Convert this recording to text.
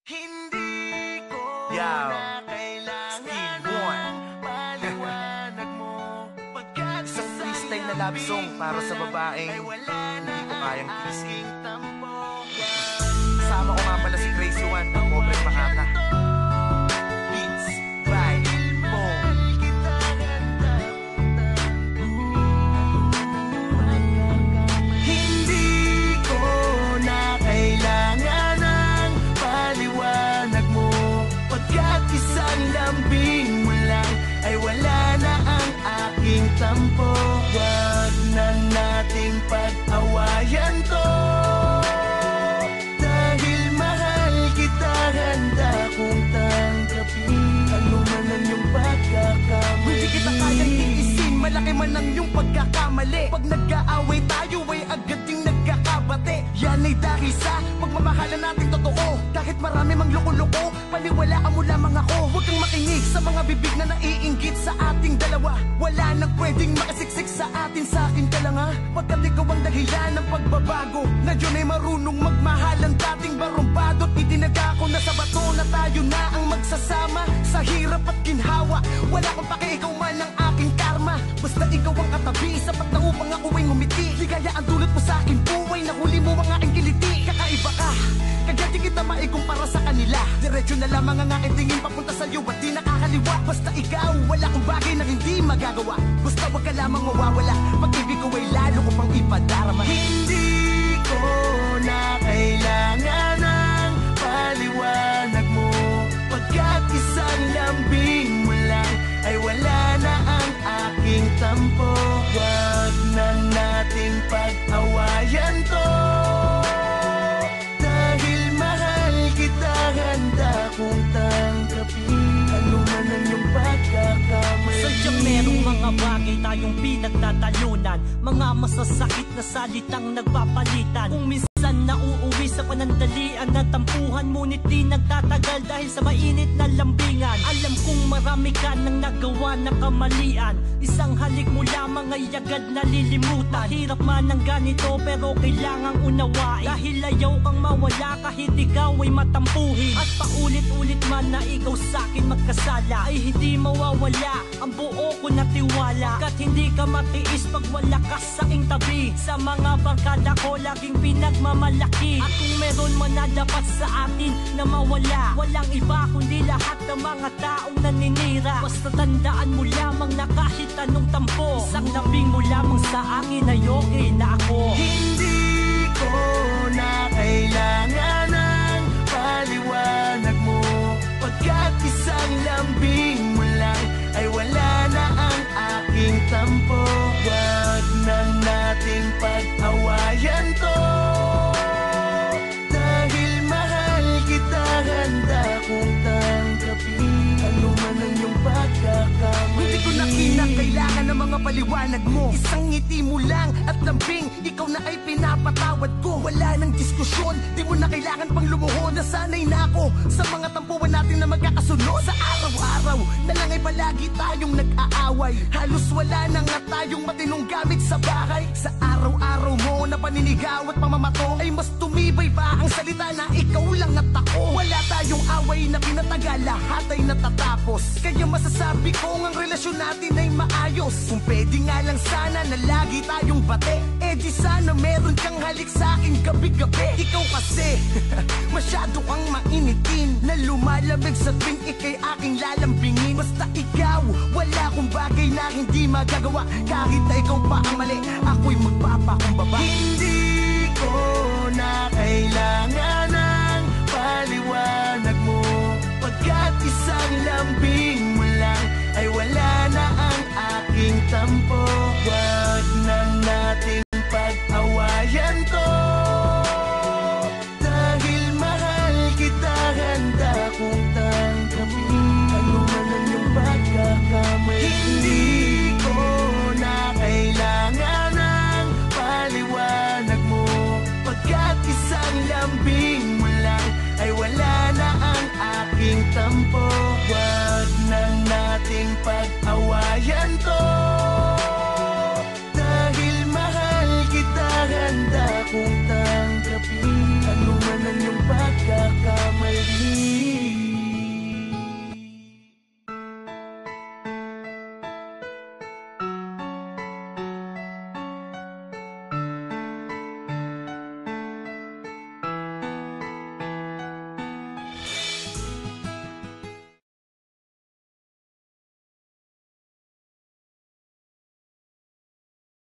Hindi ko na kailangan paliwanag mo pagkat isang freestyle na love song para sa babaeng ay wala na hindi ko kayang ang tiisin. aking tampo. Kasama ko nga pala si Crazy One ng Pobre Pakata. Beats by Mo. Hindi ko na kailangan ng paliwanag mo pagkat isang lambing mo lang ay wala na ang aking tampo. Wag na nating pag-awayan to, dahil mahal kita, handa kong tanggapin ano man ang iyong pagkakamali. Hindi kita kayang tiisin, malaki man ang iyong pagkakamali. Pag nag-aaway tayo ay agad yung nagkakabate. Yan ay dahil sa pagmamahalan natin totoo. Kahit marami mang loko-loko, paniwalaan mo lamang ako. Huwag kang makinig sa mga bibig na naiinggit sa ating dalawa. Wala nang pwedeng makasiksik sa atin, sa akin ka lang ha. Pagkat ikaw ang dahilan ng pagbabago, na yun ay marunong magmahal ang dating barumbadot. Itinaga ko na sa bato na tayo na ang magsasama sa hirap at ginhawa. Wala kang pake, ikaw man ang aking karma. Basta ikaw ang katabi, sapat na upang ako ay ngumiti. Ligaya ang dulot mo sa aking buhay, nahuli mo ang aking kiliti. Kakaiba ka, kaya di kita maikumpara sa kanila. Diretso na lamang ang aking tingin papunta sa'yo at di nakakaliwa. Basta ikaw, wala kong bagay na hindi magagawa. Basta wag ka lamang mawawala, pag-ibig ko ay lalo ko pang ipadarama. Hindi ko na kailangan ng paliwanag mo pagkat isang lambing mo lang ay wala na ang aking tampo. Wag na nating pag-awayan to, dahil mahal kita, handa kong tanggapin ano man ang iyong pagkakamali. Sadyang merong mga bagay tayong pinagtatalunan, mga masasakit na salitang nagpapalitan. Kung minsan nauuwi sa panandalian ng tampuhan, ngunit di nagtatagal dahil sa mainit na lambingan. Alam kong marami ka nang nagawa na kamalian, isang halik mo lamang ay agad nalilimutan. Hirap man ang ganito pero kailangang unawain, dahil ayaw kang mawala kahit ikaw ay matampuhin. At paulit-ulit man na ikaw sa'kin magkasala, ay hindi mawawala ang buo ko na tiwala. Kat hindi ka matiis pag wala ka sa'king tabi. Sa mga barkada ko laging pinagmamalaki. At kung meron man na dapat sa atin na mawala, walang iba kundi lahat ng mga taong naninira. Basta tandaan mo lamang na kahit anong tampo, isang labing mo lamang sa akin ay okay na ako. Hindi ko na kailangan ng paliwanag mo pagkat isang lambing mo lang ay wala na ang aking tampo. Wag na nating pag-awayan to, dahil mahal kita, handa kong tanggapin ano man ang iyong pagkakamali. Hindi ko na kinakailangan ng mga paliwanag mo. Isang ngiti mo lang at lambing, ikaw na ay pinapatawad ko. Wala nang diskusyon, di mo na kailangan pang lumuhod. Nasanay na ako sa mga tampuan natin na magkakasunod. Sa araw-araw na lang ay palagi tayong nag-aaway. Halos wala na nga tayong matinong gamit sa bahay. Sa araw-araw mo na paninigaw at pamamato, ay mas tumibay pa ang salita na ikaw lang at ako. Wala tayong away na pinatagal, lahat ay natatapos. Kaya masasabi ko ang relasyon natin ay maayos. Kung pwede nga lang sana na lagi tayong bate, eh di sana meron kang halik sa akin gabi-gabi. Ikaw kasi masyado kang mainitin, na lumalamig sa tuwing ikay aking lalambingin. Basta ikaw, wala kong bagay na hindi magagawa. Kahit na ikaw pa ang mali, ako'y magpapakumbaba. Hindi ko na kailangan